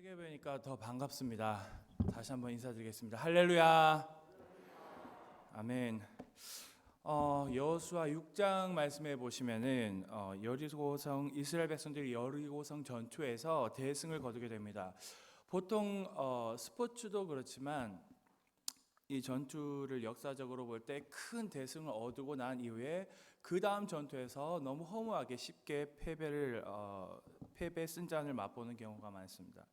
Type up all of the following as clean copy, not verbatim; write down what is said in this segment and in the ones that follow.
크게 뵈니까 더 반갑습니다. 다시 한번 인사드리겠습니다. 할렐루야. 아멘. 여호수아 6장 말씀해 보시면은 여리고성 이스라엘 백성들이 여리고성 전투에서 대승을 거두게 됩니다. 보통 스포츠도 그렇지만 이 전투를 역사적으로 볼 때 큰 대승을 얻고 난 이후에 그 다음 전투에서 너무 허무하게 쉽게 패배 쓴잔을 맛보는 경우가 많습니다.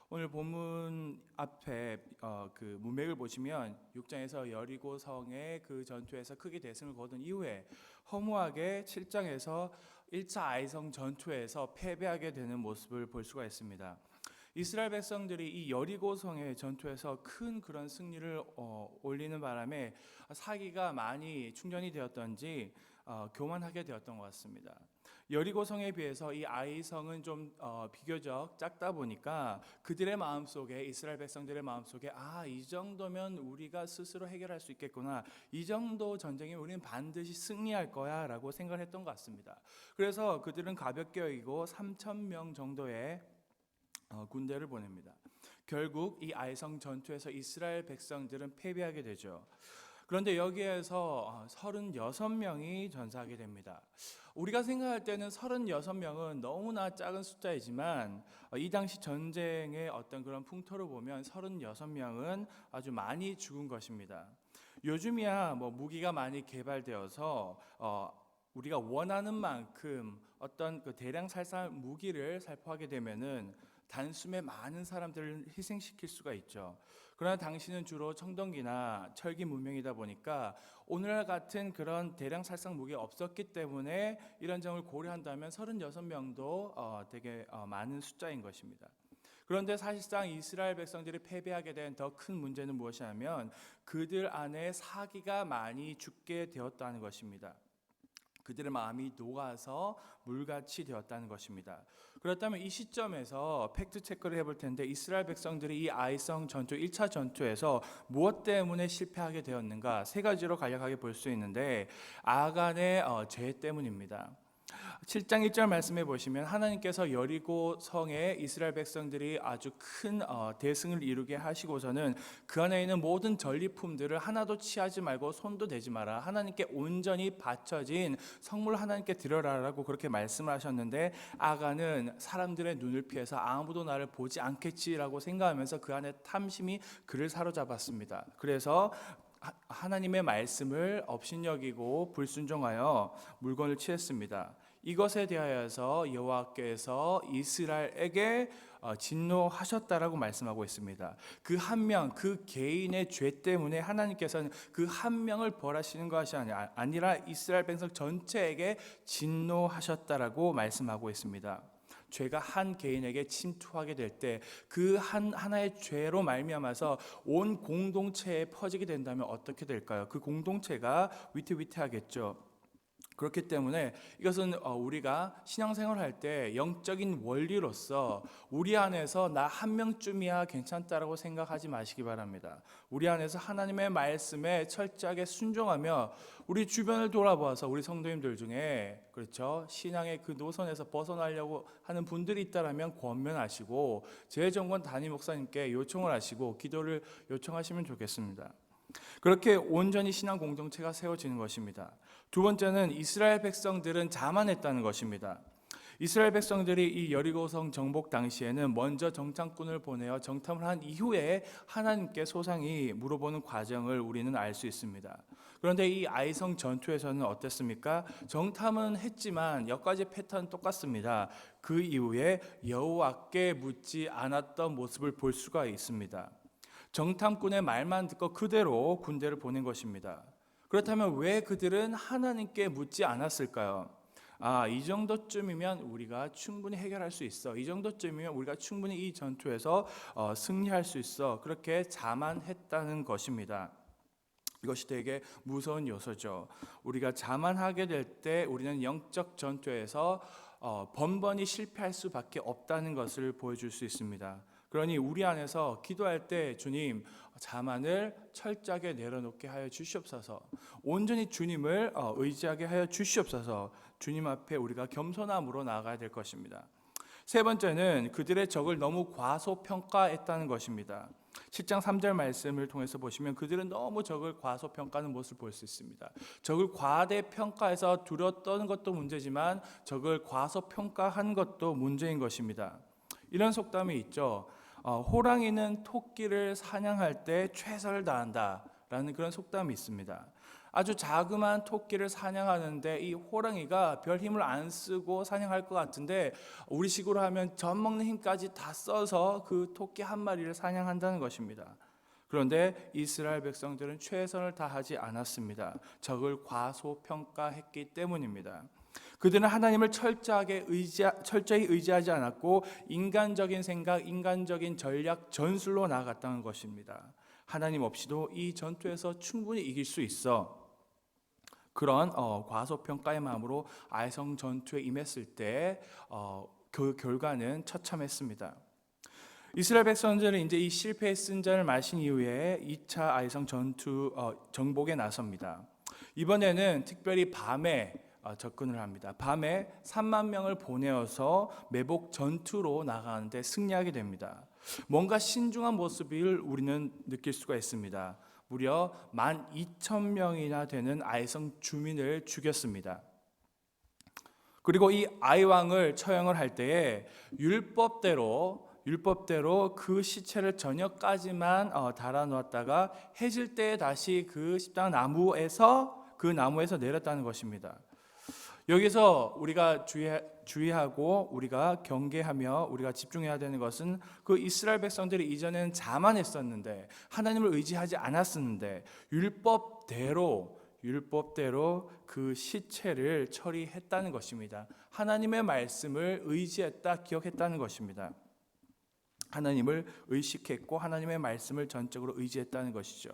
오늘 본문 앞에 그 문맥을 보시면 6장에서 여리고성의 그 전투에서 크게 대승을 거둔 이후에 허무하게 7장에서 1차 아이성 전투에서 패배하게 되는 모습을 볼 수가 있습니다. 이스라엘 백성들이 이 여리고성의 전투에서 큰 그런 승리를 올리는 바람에 사기가 많이 충전이 되었던지 교만하게 되었던 것 같습니다. 여리고성에 비해서 이 아이성은 좀 비교적 작다 보니까 그들의 마음속에, 이스라엘 백성들의 마음속에 이 정도면 우리가 스스로 해결할 수 있겠구나, 이 정도 전쟁에 우리는 반드시 승리할 거야 라고 생각을 했던 것 같습니다. 그래서 그들은 가볍게 여기고 3,000명 정도의 군대를 보냅니다. 결국 이 아이성 전투에서 이스라엘 백성들은 패배하게 되죠. 그런데 여기에서 36명이 전사하게 됩니다. 우리가 생각할 때는 36명은 너무나 작은 숫자이지만 이 당시 전쟁의 어떤 그런 풍토를 보면 36명은 아주 많이 죽은 것입니다. 요즘이야 무기가 많이 개발되어서 우리가 원하는 만큼 어떤 그 대량 살상 무기를 살포하게 되면은 단숨에 많은 사람들을 희생시킬 수가 있죠. 그러나 당시는 주로 청동기나 철기 문명이다 보니까 오늘날 같은 그런 대량 살상 무기가 없었기 때문에 이런 점을 고려한다면 36명도 되게 많은 숫자인 것입니다. 그런데 사실상 이스라엘 백성들이 패배하게 된 더 큰 문제는 무엇이냐면 그들 안에 사기가 많이 죽게 되었다는 것입니다. 그들의 마음이 녹아서 물같이 되었다는 것입니다. 그렇다면 이 시점에서 팩트 체크를 해볼 텐데 이스라엘 백성들이 이 아이성 전투 1차 전투에서 무엇 때문에 실패하게 되었는가, 세 가지로 간략하게 볼 수 있는데 아간의 죄 때문입니다. 7장 1절 말씀해 보시면 하나님께서 여리고 성에 이스라엘 백성들이 아주 큰 대승을 이루게 하시고서는 그 안에 있는 모든 전리품들을 하나도 취하지 말고 손도 대지 마라, 하나님께 온전히 바쳐진 성물 하나님께 드려라라고 그렇게 말씀을 하셨는데 아간은 사람들의 눈을 피해서 아무도 나를 보지 않겠지라고 생각하면서 그 안에 탐심이 그를 사로잡았습니다. 그래서 하나님의 말씀을 업신여기고 불순종하여 물건을 취했습니다. 이것에 대하여서 여호와께서 이스라엘에게 진노하셨다라고 말씀하고 있습니다. 그 한 명, 그 개인의 죄 때문에 하나님께서는 그 한 명을 벌하시는 것이 아니라 이스라엘 백성 전체에게 진노하셨다라고 말씀하고 있습니다. 죄가 한 개인에게 침투하게 될 때 그 하나의 죄로 말미암아서 온 공동체에 퍼지게 된다면 어떻게 될까요? 그 공동체가 위태위태하겠죠. 그렇기 때문에 이것은 우리가 신앙생활 할 때 영적인 원리로서 우리 안에서 나 한 명쯤이야 괜찮다라고 생각하지 마시기 바랍니다. 우리 안에서 하나님의 말씀에 철저하게 순종하며 우리 주변을 돌아보아서 우리 성도님들 중에 그렇죠, 신앙의 그 노선에서 벗어나려고 하는 분들이 있다라면 권면하시고 재정권 담임 목사님께 요청을 하시고 기도를 요청하시면 좋겠습니다. 그렇게 온전히 신앙 공동체가 세워지는 것입니다. 두 번째는 이스라엘 백성들은 자만했다는 것입니다. 이스라엘 백성들이 이 여리고성 정복 당시에는 먼저 정탐꾼을 보내어 정탐을 한 이후에 하나님께 소상히 물어보는 과정을 우리는 알 수 있습니다. 그런데 이 아이성 전투에서는 어땠습니까? 정탐은 했지만 여기까지 패턴은 똑같습니다. 그 이후에 여호와께 묻지 않았던 모습을 볼 수가 있습니다. 정탐꾼의 말만 듣고 그대로 군대를 보낸 것입니다. 그렇다면 왜 그들은 하나님께 묻지 않았을까요? 이 정도쯤이면 우리가 충분히 해결할 수 있어, 이 정도쯤이면 우리가 충분히 이 전투에서 승리할 수 있어, 그렇게 자만했다는 것입니다. 이것이 되게 무서운 요소죠. 우리가 자만하게 될 때 우리는 영적 전투에서 번번이 실패할 수밖에 없다는 것을 보여줄 수 있습니다. 그러니 우리 안에서 기도할 때 주님, 자만을 철저하게 내려놓게 하여 주시옵소서, 온전히 주님을 의지하게 하여 주시옵소서, 주님 앞에 우리가 겸손함으로 나아가야 될 것입니다. 세 번째는 그들의 적을 너무 과소평가했다는 것입니다. 7장 3절 말씀을 통해서 보시면 그들은 너무 적을 과소평가하는 모습을 볼 수 있습니다. 적을 과대평가해서 두려웠던 것도 문제지만 적을 과소평가한 것도 문제인 것입니다. 이런 속담이 있죠. 호랑이는 토끼를 사냥할 때 최선을 다한다라는 그런 속담이 있습니다. 아주 자그마한 토끼를 사냥하는데 이 호랑이가 별 힘을 안 쓰고 사냥할 것 같은데 우리식으로 하면 젖 먹는 힘까지 다 써서 그 토끼 한 마리를 사냥한다는 것입니다. 그런데 이스라엘 백성들은 최선을 다하지 않았습니다. 적을 과소평가했기 때문입니다. 그들은 하나님을 철저히 의지하지 않았고 인간적인 생각, 인간적인 전략, 전술로 나아갔다는 것입니다. 하나님 없이도 이 전투에서 충분히 이길 수 있어. 그런 과소평가의 마음으로 아이성 전투에 임했을 때 그 결과는 처참했습니다. 이스라엘 백성들은 이제 이 실패의 쓴잔을 마신 이후에 2차 아이성 전투 정복에 나섭니다. 이번에는 특별히 밤에 접근을 합니다. 밤에 3만 명을 보내어서 매복 전투로 나가는데 승리하게 됩니다. 뭔가 신중한 모습을 우리는 느낄 수가 있습니다. 무려 12,000명이나 되는 아이성 주민을 죽였습니다. 그리고 이 아이왕을 처형을 할 때에 율법대로 그 시체를 저녁까지만 달아놓았다가 해질 때에 다시 그 십자가 나무에서 내렸다는 것입니다. 여기서 우리가 주의하고 우리가 경계하며 우리가 집중해야 되는 것은 그 이스라엘 백성들이 이전에는 자만했었는데 하나님을 의지하지 않았었는데 율법대로 그 시체를 처리했다는 것입니다. 하나님의 말씀을 의지했다, 기억했다는 것입니다. 하나님을 의식했고 하나님의 말씀을 전적으로 의지했다는 것이죠.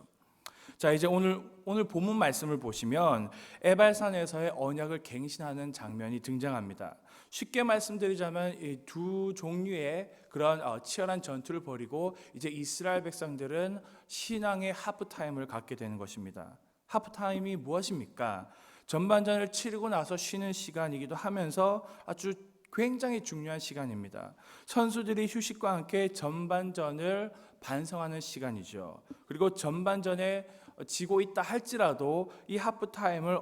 자, 이제 오늘 본문 말씀을 보시면 에발산에서의 언약을 갱신하는 장면이 등장합니다. 쉽게 말씀드리자면 이 두 종류의 그런 치열한 전투를 벌이고 이제 이스라엘 백성들은 신앙의 하프타임을 갖게 되는 것입니다. 하프타임이 무엇입니까? 전반전을 치르고 나서 쉬는 시간이기도 하면서 아주 굉장히 중요한 시간입니다. 선수들이 휴식과 함께 전반전을 반성하는 시간이죠. 그리고 전반전에 지고 있다 할지라도 이 하프타임을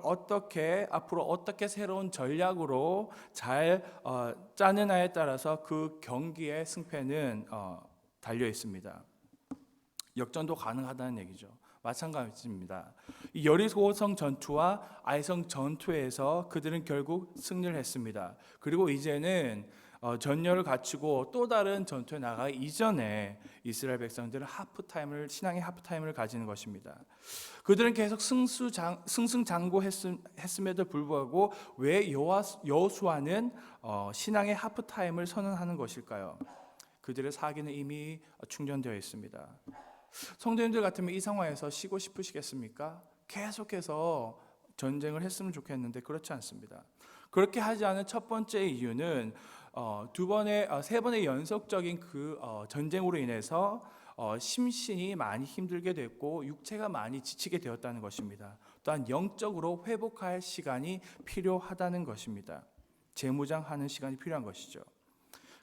앞으로 어떻게 새로운 전략으로 잘 짜느냐에 따라서 그 경기의 승패는 달려 있습니다. 역전도 가능하다는 얘기죠. 마찬가지입니다. 이 여리고성 전투와 아이성 전투에서 그들은 결국 승리를 했습니다. 그리고 이제는 전열을 갖추고 또 다른 전투에 나가기 이전에 이스라엘 백성들은 신앙의 하프타임을 가지는 것입니다. 그들은 계속 승승장구했음에도 불구하고 왜 여호수아는 신앙의 하프타임을 선언하는 것일까요? 그들의 사기는 이미 충전되어 있습니다. 성도님들 같으면 이 상황에서 쉬고 싶으시겠습니까? 계속해서 전쟁을 했으면 좋겠는데 그렇지 않습니다. 그렇게 하지 않은 첫 번째 이유는 세 번의 연속적인 그 전쟁으로 인해서 심신이 많이 힘들게 됐고 육체가 많이 지치게 되었다는 것입니다. 또한 영적으로 회복할 시간이 필요하다는 것입니다. 재무장하는 시간이 필요한 것이죠.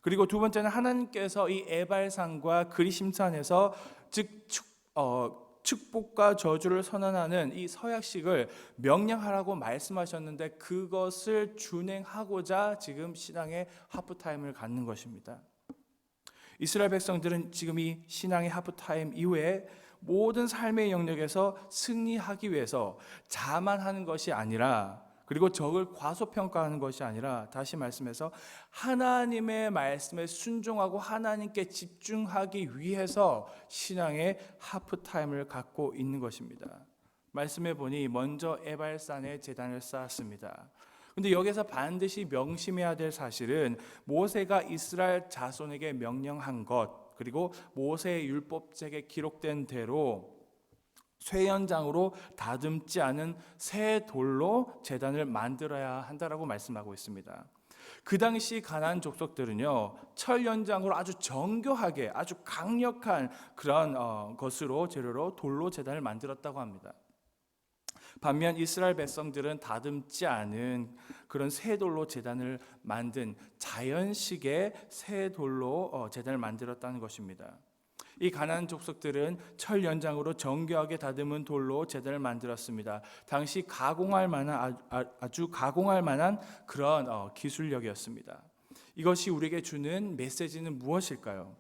그리고 두 번째는 하나님께서 이 에발산과 그리심산에서 축복과 저주를 선언하는 이 서약식을 명령하라고 말씀하셨는데 그것을 준행하고자 지금 신앙의 하프타임을 갖는 것입니다. 이스라엘 백성들은 지금 이 신앙의 하프타임 이후에 모든 삶의 영역에서 승리하기 위해서 자만하는 것이 아니라 그리고 적을 과소평가하는 것이 아니라 다시 말씀해서 하나님의 말씀에 순종하고 하나님께 집중하기 위해서 신앙의 하프타임을 갖고 있는 것입니다. 말씀해 보니 먼저 에발산에 제단을 쌓았습니다. 근데 여기서 반드시 명심해야 될 사실은 모세가 이스라엘 자손에게 명령한 것 그리고 모세의 율법책에 기록된 대로 쇠연장으로 다듬지 않은 새 돌로 제단을 만들어야 한다라고 말씀하고 있습니다. 그 당시 가나안 족속들은요 철연장으로 아주 정교하게 아주 강력한 그런 재료로 돌로 제단을 만들었다고 합니다. 반면 이스라엘 백성들은 다듬지 않은 그런 새 돌로 제단을 만든 자연식의 새 돌로 제단을 만들었다는 것입니다. 이 가나안 족속들은 철 연장으로 정교하게 다듬은 돌로 제단을 만들었습니다. 당시 가공할 만한 아주 가공할 만한 그런 기술력이었습니다. 이것이 우리에게 주는 메시지는 무엇일까요?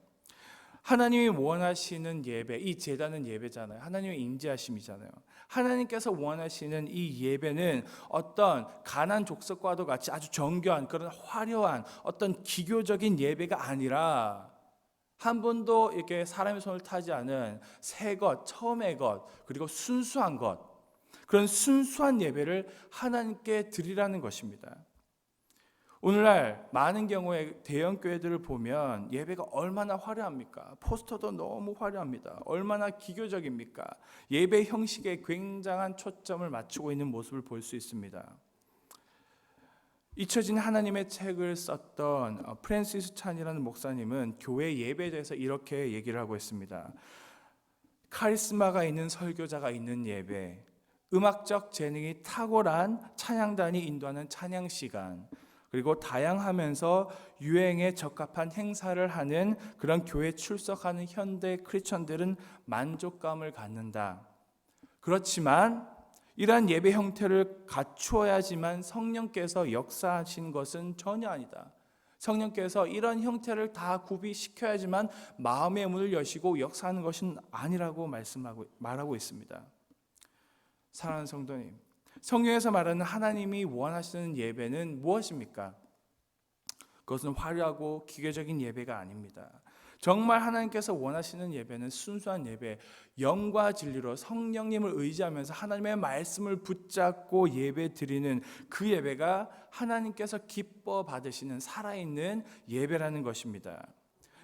하나님이 원하시는 예배, 이 제단은 예배잖아요. 하나님의 임재하심이잖아요. 하나님께서 원하시는 이 예배는 어떤 가나안 족속과도 같이 아주 정교한 그런 화려한 어떤 기교적인 예배가 아니라 한 번도 이렇게 사람의 손을 타지 않은 새 것, 처음의 것, 그리고 순수한 것, 그런 순수한 예배를 하나님께 드리라는 것입니다. 오늘날 많은 경우에 대형 교회들을 보면 예배가 얼마나 화려합니까? 포스터도 너무 화려합니다. 얼마나 기교적입니까? 예배 형식에 굉장한 초점을 맞추고 있는 모습을 볼 수 있습니다. 잊혀진 하나님의 책을 썼던 프랜시스 찬이라는 목사님은 교회 예배에 대해서 이렇게 얘기를 하고 있습니다. 카리스마가 있는 설교자가 있는 예배, 음악적 재능이 탁월한 찬양단이 인도하는 찬양 시간, 그리고 다양하면서 유행에 적합한 행사를 하는 그런 교회 출석하는 현대 크리스천들은 만족감을 갖는다. 그렇지만 이러한 예배 형태를 갖추어야지만 성령께서 역사하신 것은 전혀 아니다. 성령께서 이런 형태를 다 구비시켜야지만 마음의 문을 여시고 역사하는 것은 아니라고 말하고 있습니다. 사랑하는 성도님, 성경에서 말하는 하나님이 원하시는 예배는 무엇입니까? 그것은 화려하고 기계적인 예배가 아닙니다. 정말 하나님께서 원하시는 예배는 순수한 예배, 영과 진리로 성령님을 의지하면서 하나님의 말씀을 붙잡고 예배 드리는 그 예배가 하나님께서 기뻐 받으시는 살아있는 예배라는 것입니다.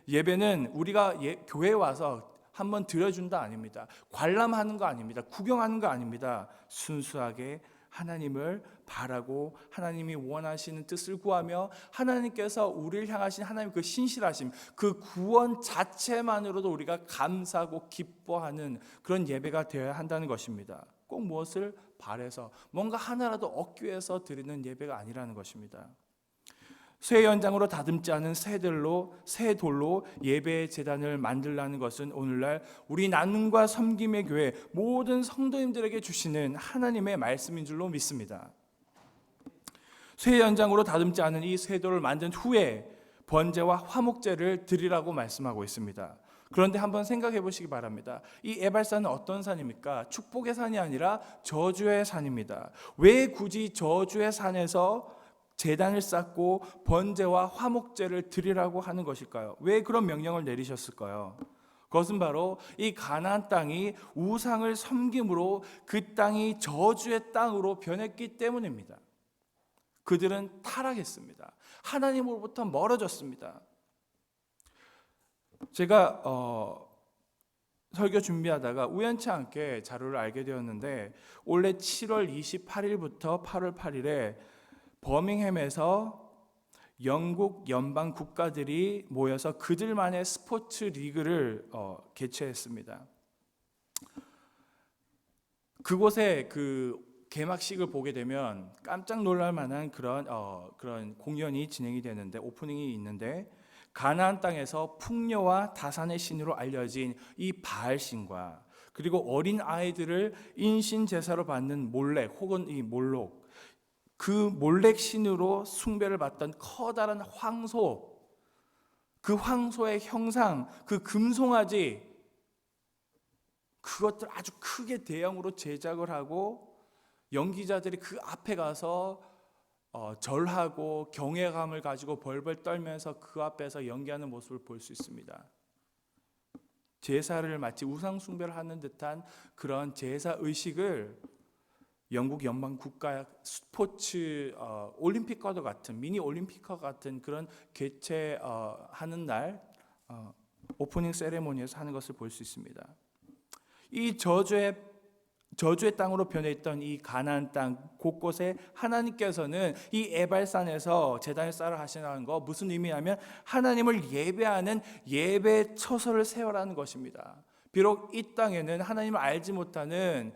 예배는 우리가 교회에 와서 한번 드려준다 아닙니다. 관람하는 거 아닙니다. 구경하는 거 아닙니다. 순수하게 하나님을 바라고 하나님이 원하시는 뜻을 구하며 하나님께서 우리를 향하신 하나님의 그 신실하심, 그 구원 자체만으로도 우리가 감사하고 기뻐하는 그런 예배가 되어야 한다는 것입니다. 꼭 무엇을 바라서 뭔가 하나라도 얻기 위해서 드리는 예배가 아니라는 것입니다. 쇠 연장으로 다듬지 않은 새 돌로 예배의 제단을 만들라는 것은 오늘날 우리 나눔과 섬김의 교회 모든 성도님들에게 주시는 하나님의 말씀인 줄로 믿습니다. 쇠 연장으로 다듬지 않은 이 새 돌을 만든 후에 번제와 화목제를 드리라고 말씀하고 있습니다. 그런데 한번 생각해 보시기 바랍니다. 이 에발산은 어떤 산입니까? 축복의 산이 아니라 저주의 산입니다. 왜 굳이 저주의 산에서 제단을 쌓고 번제와 화목제를 드리라고 하는 것일까요? 왜 그런 명령을 내리셨을까요? 그것은 바로 이 가나안 땅이 우상을 섬김으로 그 땅이 저주의 땅으로 변했기 때문입니다. 그들은 타락했습니다. 하나님으로부터 멀어졌습니다. 제가 설교 준비하다가 우연치 않게 자료를 알게 되었는데 올해 7월 28일부터 8월 8일에 버밍햄에서 영국 연방 국가들이 모여서 그들만의 스포츠 리그를 개최했습니다. 그곳에 그 개막식을 보게 되면 깜짝 놀랄 만한 그런 공연이 진행이 되는데, 오프닝이 있는데, 가나안 땅에서 풍요와 다산의 신으로 알려진 이 바알신과 그리고 어린 아이들을 인신 제사로 받는 몰렉 혹은 이 몰록, 그 몰렉 신으로 숭배를 받던 커다란 황소, 그 황소의 형상, 그 금송아지, 그것들 아주 크게 대형으로 제작을 하고 연기자들이 그 앞에 가서 절하고 경외감을 가지고 벌벌 떨면서 그 앞에서 연기하는 모습을 볼 수 있습니다. 제사를 마치 우상 숭배를 하는 듯한 그런 제사 의식을 영국 연방 국가 스포츠 올림픽과도 같은, 미니 올림픽과 같은 그런 개최하는 날 오프닝 세레모니에서 하는 것을 볼 수 있습니다. 이 저주의 땅으로 변해있던 이 가나안 땅 곳곳에 하나님께서는 이 에발산에서 제단을 쌓으라 하시는 거 무슨 의미냐면 하나님을 예배하는 예배 처소를 세워라는 것입니다. 비록 이 땅에는 하나님을 알지 못하는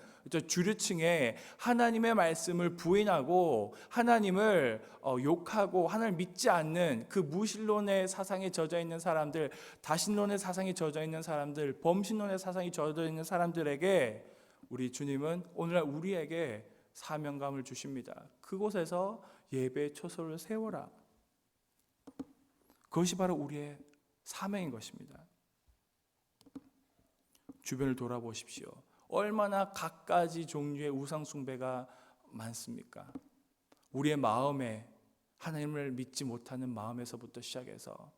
주류층에 하나님의 말씀을 부인하고 하나님을 욕하고 하나님을 믿지 않는 그 무신론의 사상에 젖어 있는 사람들, 다신론의 사상에 젖어 있는 사람들, 범신론의 사상이 젖어 있는 사람들에게 우리 주님은 오늘날 우리에게 사명감을 주십니다. 그곳에서 예배의 초소를 세워라. 그것이 바로 우리의 사명인 것입니다. 주변을 돌아보십시오. 얼마나 갖가지 종류의 우상 숭배가 많습니까? 우리의 마음에 하나님을 믿지 못하는 마음에서부터 시작해서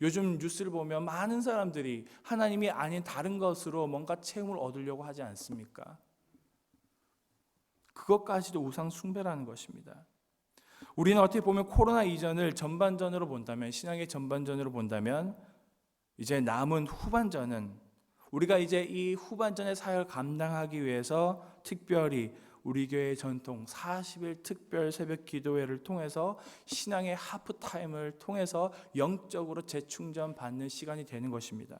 요즘 뉴스를 보면 많은 사람들이 하나님이 아닌 다른 것으로 뭔가 체험을 얻으려고 하지 않습니까? 그것까지도 우상 숭배라는 것입니다. 우리는 어떻게 보면 코로나 이전을 전반전으로 본다면, 신앙의 전반전으로 본다면 이제 남은 후반전은 우리가 이제 이 후반전의 사역을 감당하기 위해서 특별히 우리 교회의 전통 40일 특별 새벽 기도회를 통해서 신앙의 하프타임을 통해서 영적으로 재충전 받는 시간이 되는 것입니다.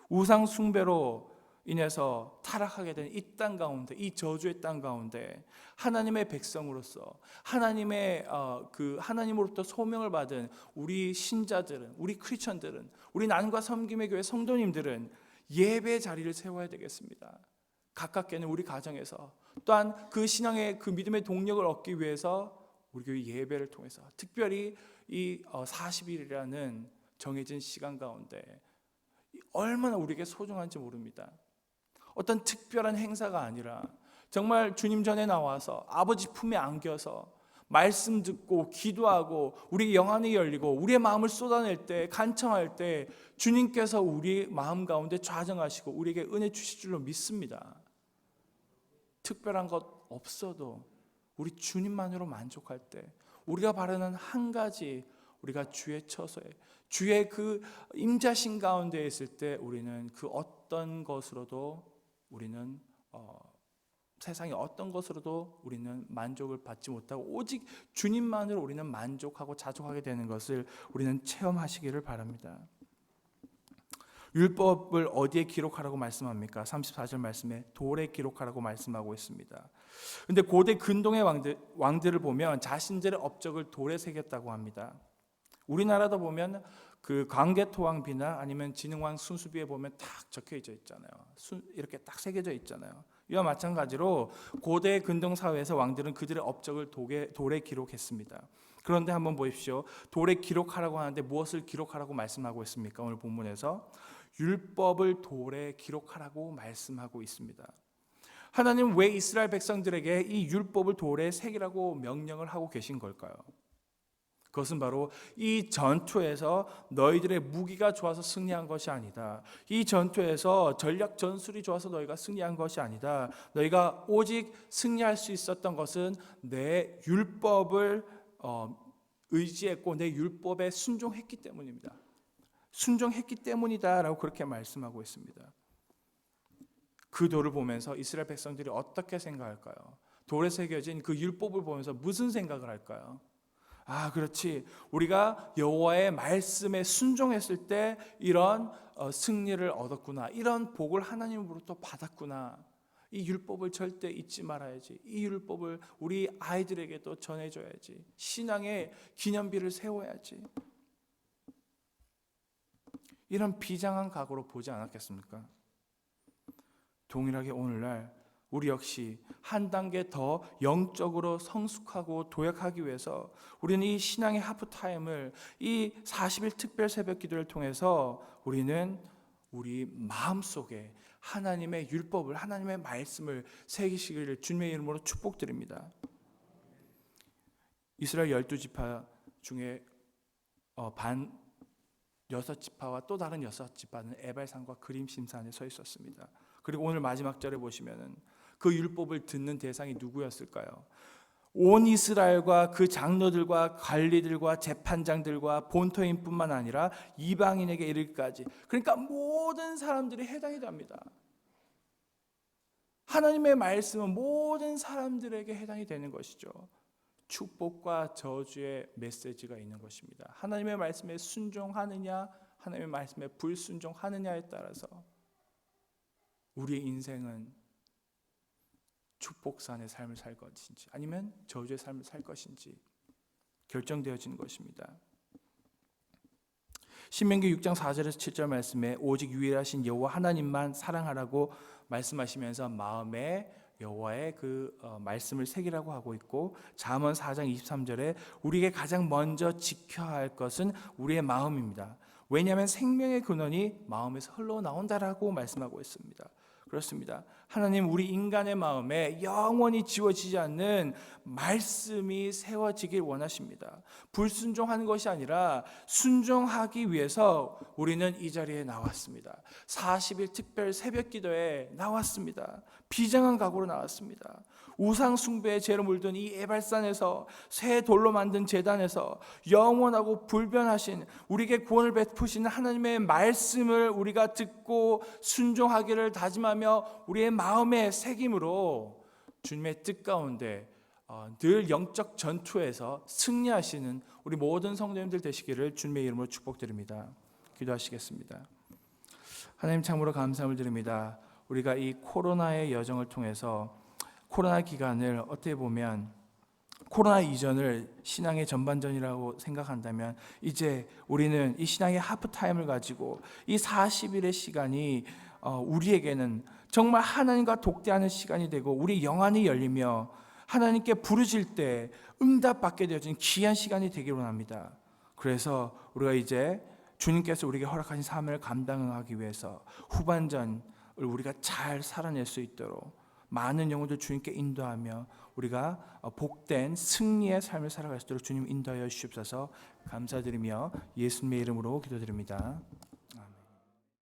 우상 숭배로 인해서 타락하게 된 이 땅 가운데, 이 저주의 땅 가운데 하나님의 백성으로서 하나님의 하나님으로부터 소명을 받은 우리 신자들은, 우리 크리스천들은, 우리 나눔과 섬김의 교회 성도님들은 예배 자리를 세워야 되겠습니다. 가깝게는 우리 가정에서, 또한 그 신앙의 그 믿음의 동력을 얻기 위해서 우리 교회 예배를 통해서 특별히 이 40일이라는 정해진 시간 가운데 얼마나 우리에게 소중한지 모릅니다. 어떤 특별한 행사가 아니라 정말 주님 전에 나와서 아버지 품에 안겨서 말씀 듣고 기도하고 우리 영안이 열리고 우리의 마음을 쏟아낼 때, 간청할 때 주님께서 우리 마음 가운데 좌정하시고 우리에게 은혜 주실 줄로 믿습니다. 특별한 것 없어도 우리 주님만으로 만족할 때 우리가 바라는 한 가지, 우리가 주의 처소에 주의 그 임자신 가운데 있을 때 우리는 그 어떤 것으로도 우리는 세상의 어떤 것으로도 우리는 만족을 받지 못하고 오직 주님만으로 우리는 만족하고 자족하게 되는 것을 우리는 체험하시기를 바랍니다. 율법을 어디에 기록하라고 말씀합니까? 34절 말씀에 돌에 기록하라고 말씀하고 있습니다. 그런데 고대 근동의 왕들을 보면 자신들의 업적을 돌에 새겼다고 합니다. 우리나라도 보면 그 광개토왕비나 아니면 진흥왕 순수비에 보면 딱 적혀 있잖아요. 이렇게 딱 새겨져 있잖아요. 이와 마찬가지로 고대 근동 사회에서 왕들은 그들의 업적을 돌에 기록했습니다. 그런데 한번 보십시오. 돌에 기록하라고 하는데 무엇을 기록하라고 말씀하고 있습니까? 오늘 본문에서 율법을 돌에 기록하라고 말씀하고 있습니다. 하나님은 왜 이스라엘 백성들에게 이 율법을 돌에 새기라고 명령을 하고 계신 걸까요? 그것은 바로 이 전투에서 너희들의 무기가 좋아서 승리한 것이 아니다. 이 전투에서 전략 전술이 좋아서 너희가 승리한 것이 아니다. 너희가 오직 승리할 수 있었던 것은 내 율법을 의지했고 내 율법에 순종했기 때문입니다. 순종했기 때문이다라고 그렇게 말씀하고 있습니다. 그 돌을 보면서 이스라엘 백성들이 어떻게 생각할까요? 돌에 새겨진 그 율법을 보면서 무슨 생각을 할까요? 아, 그렇지. 우리가 여호와의 말씀에 순종했을 때 이런 승리를 얻었구나. 이런 복을 하나님으로부터 받았구나. 이 율법을 절대 잊지 말아야지. 이 율법을 우리 아이들에게도 전해줘야지. 신앙의 기념비를 세워야지. 이런 비장한 각오로 보지 않았겠습니까? 동일하게 오늘날 우리 역시 한 단계 더 영적으로 성숙하고 도약하기 위해서 우리는 이 신앙의 하프타임을 이 40일 특별 새벽 기도를 통해서 우리는 우리 마음속에 하나님의 율법을, 하나님의 말씀을 새기시기를 주님의 이름으로 축복드립니다. 이스라엘 12지파 중에 반 6지파와 또 다른 6지파는 에발산과 그림심산에 서 있었습니다. 그리고 오늘 마지막 절에 보시면은 그 율법을 듣는 대상이 누구였을까요? 온 이스라엘과 그 장로들과 관리들과 재판장들과 본토인뿐만 아니라 이방인에게 이르기까지, 그러니까 모든 사람들이 해당이 됩니다. 하나님의 말씀은 모든 사람들에게 해당이 되는 것이죠. 축복과 저주의 메시지가 있는 것입니다. 하나님의 말씀에 순종하느냐 하나님의 말씀에 불순종하느냐에 따라서 우리의 인생은 축복산의 삶을 살 것인지 아니면 저주의 삶을 살 것인지 결정되어지는 것입니다. 신명기 6장 4절에서 7절 말씀에 오직 유일하신 여호와 하나님만 사랑하라고 말씀하시면서 마음에 여호와의 그 말씀을 새기라고 하고 있고, 잠언 4장 23절에 우리에게 가장 먼저 지켜야 할 것은 우리의 마음입니다. 왜냐하면 생명의 근원이 마음에서 흘러나온다라고 말씀하고 있습니다. 그렇습니다. 하나님 우리 인간의 마음에 영원히 지워지지 않는 말씀이 세워지길 원하십니다. 불순종하는 것이 아니라 순종하기 위해서 우리는 이 자리에 나왔습니다. 40일 특별 새벽 기도에 나왔습니다. 비장한 각오로 나왔습니다. 우상 숭배의 죄로 물든 이 에발산에서 새 돌로 만든 제단에서 영원하고 불변하신 우리에게 구원을 베푸시는 하나님의 말씀을 우리가 듣고 순종하기를 다짐하며 우리의 마음의 새김으로 주님의 뜻 가운데 늘 영적 전투에서 승리하시는 우리 모든 성도님들 되시기를 주님의 이름으로 축복드립니다. 기도하시겠습니다. 하나님 참으로 감사함을 드립니다. 우리가 이 코로나의 여정을 통해서 코로나 기간을 어떻게 보면 코로나 이전을 신앙의 전반전이라고 생각한다면 이제 우리는 이 신앙의 하프타임을 가지고 이 40일의 시간이 우리에게는 정말 하나님과 독대하는 시간이 되고 우리 영안이 열리며 하나님께 부르실 때 응답받게 되어진 귀한 시간이 되기를 원합니다. 그래서 우리가 이제 주님께서 우리에게 허락하신 사명을 감당하기 위해서 후반전을 우리가 잘 살아낼 수 있도록 많은 영혼들 주님께 인도하며 우리가 복된 승리의 삶을 살아갈 수 있도록 주님 인도하여 주시옵소서. 감사드리며 예수님의 이름으로 기도드립니다.